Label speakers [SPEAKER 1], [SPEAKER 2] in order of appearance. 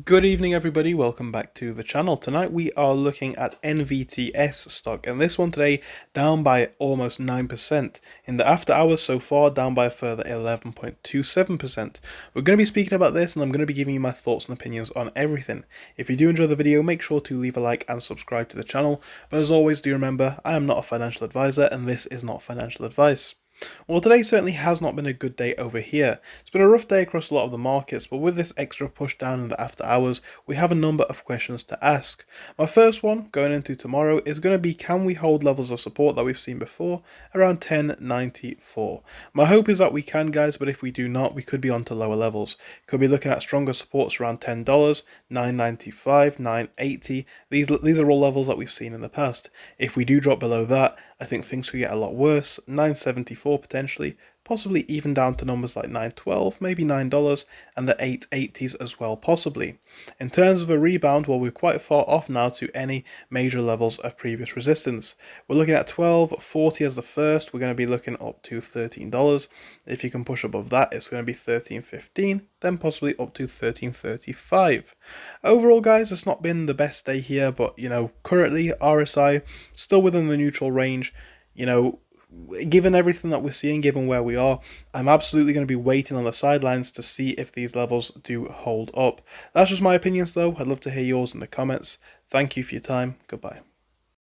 [SPEAKER 1] Good evening everybody, welcome back to the channel. Tonight we are looking at Nvts stock, and this one today down by almost 9%. In the after hours so far, down by a further 11.27%. We're going to be speaking about this, and I'm going to be giving you my thoughts and opinions on everything. If you do enjoy the video, make sure to leave a like and subscribe to the channel. But as always, do remember, I am not a financial advisor and this is not financial advice. Well, today certainly has not been a good day over here. It's been a rough day across a lot of the markets, but with this extra push down in the after hours, we have a number of questions to ask. My first one, going into tomorrow, is going to be, can we hold levels of support that we've seen before, around 10.94? My hope is that we can, guys, but if we do not, we could be on to lower levels. Could be looking at stronger supports around $10, $9.95, $9.80. These are all levels that we've seen in the past. If we do drop below that, I think things could get a lot worse. $9.74 potentially, possibly even down to numbers like $9.12, maybe $9, and the $8.80s as well, possibly. In terms of a rebound, well, we're quite far off now to any major levels of previous resistance. We're looking at $12.40 as the first. We're going to be looking up to $13. If you can push above that, it's going to be $13.15, then possibly up to $13.35. Overall, guys, it's not been the best day here, but, currently RSI still within the neutral range. Given everything that we're seeing, given where we are, I'm absolutely going to be waiting on the sidelines to see if these levels do hold up. That's just my opinions though. I'd love to hear yours in the comments. Thank you for your time. Goodbye.